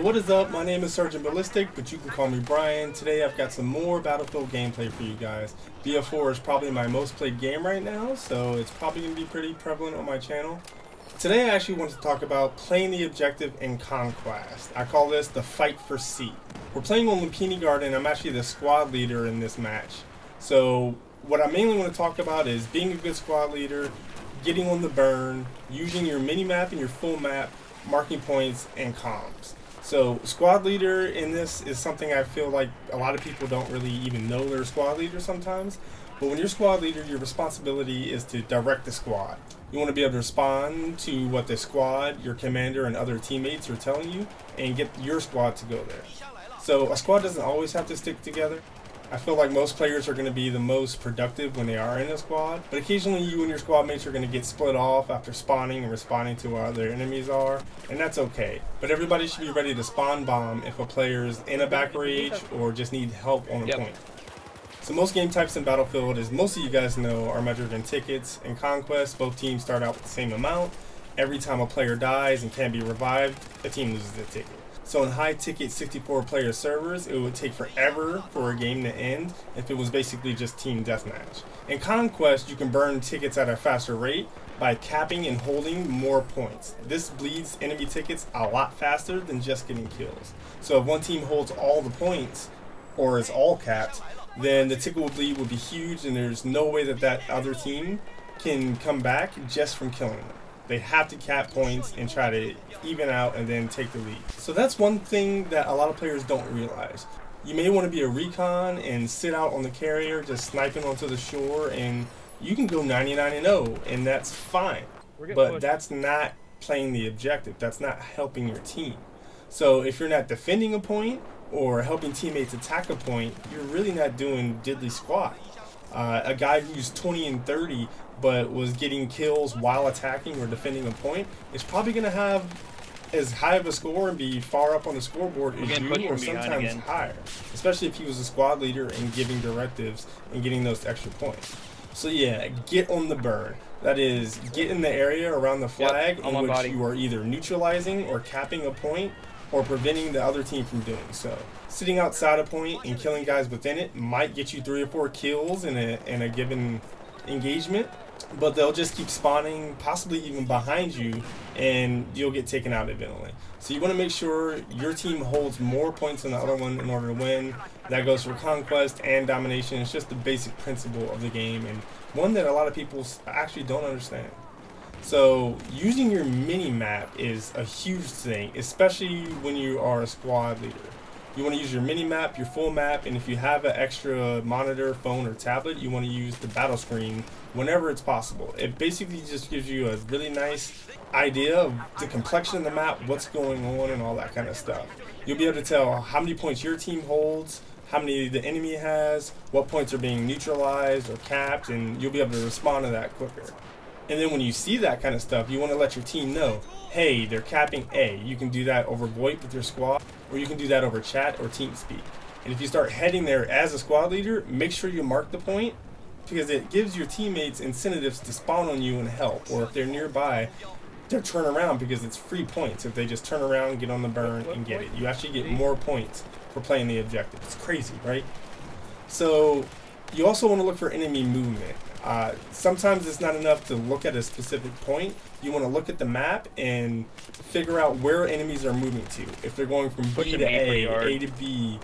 what is up? My name is Sergeant Ballistic, but you can call me Brian. Today I've got some more Battlefield gameplay for you guys. BF4 is probably my most played game right now, so it's probably going to be pretty prevalent on my channel. Today I actually want to talk about playing the objective in Conquest. I call this the fight for C. We're playing on Lumpini Garden. I'm actually the squad leader in this match. So what I mainly want to talk about is being a good squad leader, getting on the burn, using your mini-map and your full map, marking points, and comms. So squad leader in this is something I feel like a lot of people don't really even know they're a squad leader sometimes. But when you're squad leader, your responsibility is to direct the squad. You want to be able to respond to what the squad, your commander, and other teammates are telling you, and get your squad to go there. So a squad doesn't always have to stick together. I feel like most players are going to be the most productive when they are in a squad, but occasionally you and your squad mates are going to get split off after spawning and responding to where other enemies are, and that's okay. But everybody should be ready to spawn bomb if a player is in a back rage or just needs help on a point. So most game types in Battlefield, as most of you guys know, are measured in tickets. In Conquest, both teams start out with the same amount. Every time a player dies and can't be revived, the team loses the ticket. So in high-ticket 64-player servers, it would take forever for a game to end if it was basically just team deathmatch. In Conquest, you can burn tickets at a faster rate by capping and holding more points. This bleeds enemy tickets a lot faster than just getting kills. So if one team holds all the points, or is all capped, then the ticket bleed would be huge, and there's no way that that other team can come back just from killing them. They have to cap points and try to even out and then take the lead. So that's one thing that a lot of players don't realize. You may want to be a recon and sit out on the carrier just sniping onto the shore, and you can go 99-0 and that's fine. But that's not playing the objective. That's not helping your team. So if you're not defending a point or helping teammates attack a point, you're really not doing diddly squat. A guy who's 20 and 30 but was getting kills while attacking or defending a point is probably going to have as high of a score and be far up on the scoreboard as you, or sometimes higher, especially if he was a squad leader and giving directives and getting those extra points. So yeah, get on the burn. That is, get in the area around the flag in which you are either neutralizing or capping a point or preventing the other team from doing so. Sitting outside a point and killing guys within it might get you 3 or 4 kills in a given engagement, but they'll just keep spawning, possibly even behind you, and you'll get taken out eventually. So you want to make sure your team holds more points than the other one in order to win. That goes for Conquest and Domination. It's just the basic principle of the game, and one that a lot of people actually don't understand. So using your mini-map is a huge thing, especially when you are a squad leader. You want to use your mini-map, your full map, and if you have an extra monitor, phone, or tablet, you want to use the battle screen whenever it's possible. It basically just gives you a really nice idea of the complexion of the map, what's going on, and all that kind of stuff. You'll be able to tell how many points your team holds, how many the enemy has, what points are being neutralized or capped, and you'll be able to respond to that quicker. And then when you see that kind of stuff, you want to let your team know, hey, they're capping A. You can do that over VoIP with your squad, or you can do that over chat or TeamSpeak. And if you start heading there as a squad leader, make sure you mark the point, because it gives your teammates incentives to spawn on you and help. Or if they're nearby, they'll turn around because it's free points. If they just turn around, get on the burn, and get it. You actually get more points for playing the objective. It's crazy, right? So you also want to look for enemy movement. Sometimes it's not enough to look at a specific point. You want to look at the map and figure out where enemies are moving to. If they're going from B to A, A to B,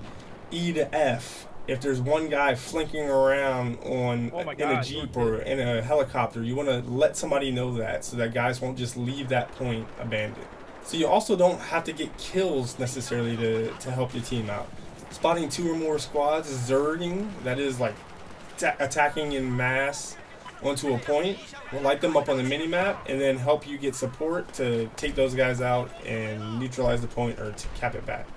E to F. If there's one guy flanking around in a Jeep or in a helicopter, you want to let somebody know that so that guys won't just leave that point abandoned. So you also don't have to get kills necessarily to help your team out. Spotting 2 or more squads, zerging, that is like attacking in mass onto a point, will light them up on the mini-map and then help you get support to take those guys out and neutralize the point or to cap it back.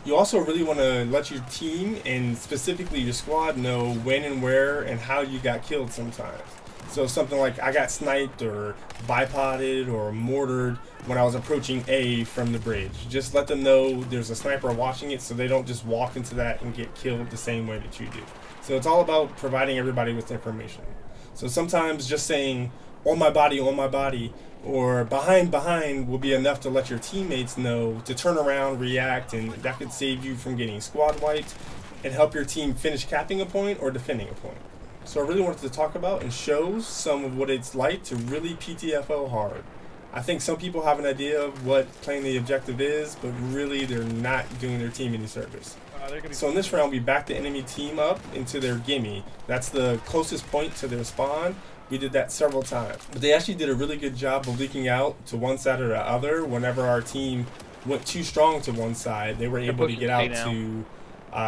You also really want to let your team and specifically your squad know when and where and how you got killed sometimes. So something like I got sniped or bipoded or mortared when I was approaching A from the bridge. Just let them know there's a sniper watching it so they don't just walk into that and get killed the same way that you do. So it's all about providing everybody with information. So sometimes just saying on my body, or behind will be enough to let your teammates know to turn around, react, and that could save you from getting squad wiped and help your team finish capping a point or defending a point. So I really wanted to talk about and show some of what it's like to really PTFO hard. I think some people have an idea of what playing the objective is, but really they're not doing their team any service. So in this round, we back the enemy team up into their gimme. That's the closest point to their spawn. We did that several times. But they actually did a really good job of leaking out to one side or the other. Whenever our team went too strong to one side, they were able to get out to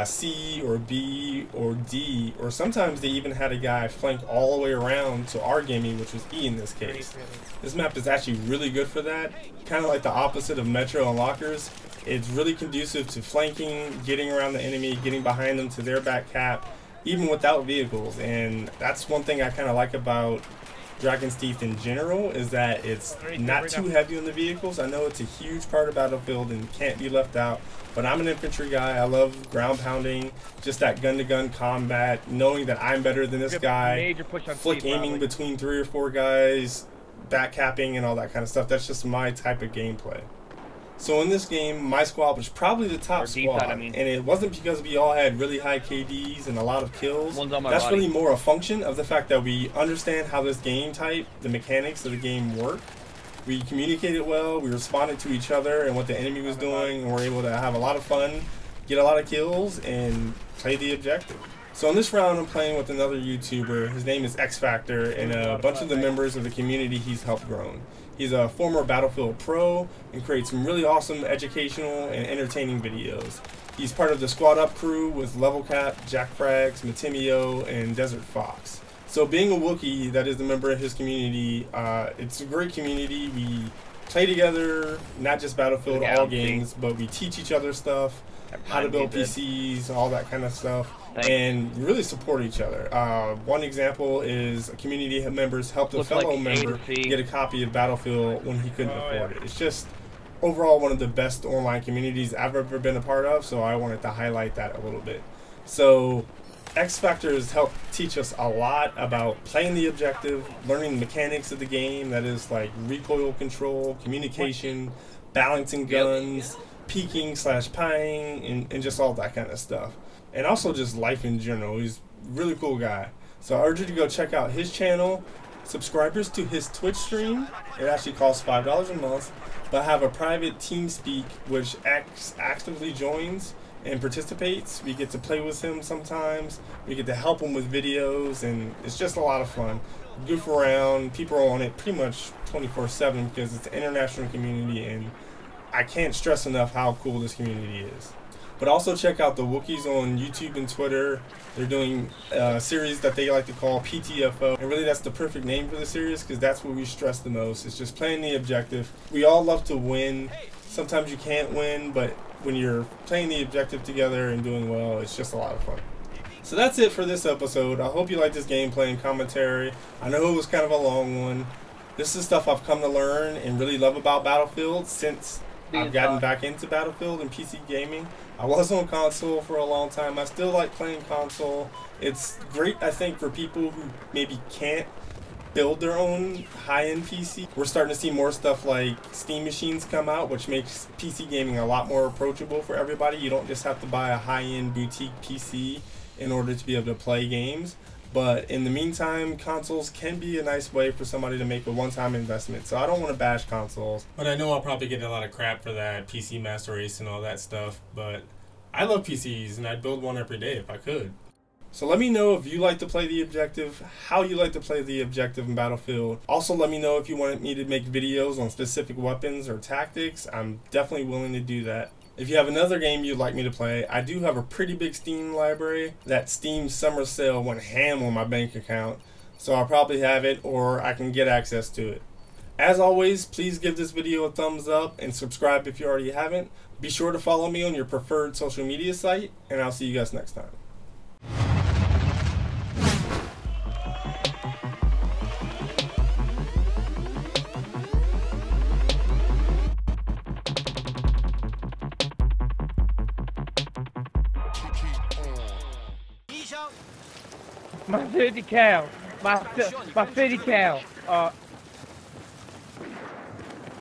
C or B or D, or sometimes they even had a guy flank all the way around to our gimme, which was E in this case. This map is actually really good for that. Kind of like the opposite of Metro and Lockers. It's really conducive to flanking, getting around the enemy, getting behind them to their back cap, even without vehicles. And that's one thing I kind of like about Dragon's Teeth in general, is that it's not too heavy on the vehicles. I know it's a huge part of Battlefield and can't be left out, but I'm an infantry guy. I love ground pounding, just that gun-to-gun combat, knowing that I'm better than this guy, flick aiming between 3 or 4 guys, back capping and all that kind of stuff. That's just my type of gameplay. So in this game, my squad was probably the top squad, and it wasn't because we all had really high KDs and a lot of kills. That's really more a function of the fact that we understand how this game type, the mechanics of the game work. We communicated well, we responded to each other and what the enemy was doing, and we're able to have a lot of fun, get a lot of kills, and play the objective. So in this round, I'm playing with another YouTuber. His name is X Factor, and a bunch of the members of the community he's helped grow. He's a former Battlefield pro and creates some really awesome educational and entertaining videos. He's part of the Squad Up crew with Level Cap, Jack Frags, Matimio, and Desert Fox. So being a Wookiee that is a member of his community, it's a great community. We play together, not just Battlefield, all games, but we teach each other stuff, how to build PCs, all that kind of stuff, and really support each other. One example is community members helped a fellow member get a copy of Battlefield when he couldn't afford it. It's just overall one of the best online communities I've ever been a part of, so I wanted to highlight that a little bit. So X Factor has helped teach us a lot about playing the objective, learning the mechanics of the game, that is like recoil control, communication, balancing guns, peeking / pieing, and just all that kind of stuff. And also just life in general. He's a really cool guy. So I urge you to go check out his channel, subscribers to his Twitch stream. It actually costs $5 a month, but I have a private TeamSpeak which X actively joins and participates. We get to play with him sometimes. We get to help him with videos, and it's just a lot of fun. Goof around. People are on it pretty much 24/7 because it's an international community, and I can't stress enough how cool this community is. But also check out the Wookiees on YouTube and Twitter. They're doing a series that they like to call PTFO. And really that's the perfect name for the series, because that's what we stress the most. It's just playing the objective. We all love to win. Sometimes you can't win, but when you're playing the objective together and doing well, it's just a lot of fun. So that's it for this episode. I hope you like this gameplay and commentary. I know it was kind of a long one. This is stuff I've come to learn and really love about Battlefield since I've gotten back into Battlefield and PC gaming. I was on console for a long time. I still like playing console. It's great, I think, for people who maybe can't build their own high-end PC. We're starting to see more stuff like Steam machines come out, which makes PC gaming a lot more approachable for everybody. You don't just have to buy a high-end boutique PC in order to be able to play games. But in the meantime, consoles can be a nice way for somebody to make a one-time investment. So I don't want to bash consoles. But I know I'll probably get a lot of crap for that, PC Master Race and all that stuff. But I love PCs, and I'd build one every day if I could. So let me know if you like to play the objective, how you like to play the objective in Battlefield. Also let me know if you want me to make videos on specific weapons or tactics. I'm definitely willing to do that. If you have another game you'd like me to play, I do have a pretty big Steam library. That Steam summer sale went ham on my bank account, so I'll probably have it, or I can get access to it. As always, please give this video a thumbs up and subscribe if you already haven't. Be sure to follow me on your preferred social media site, and I'll see you guys next time. My 30 cal. My 30 cal.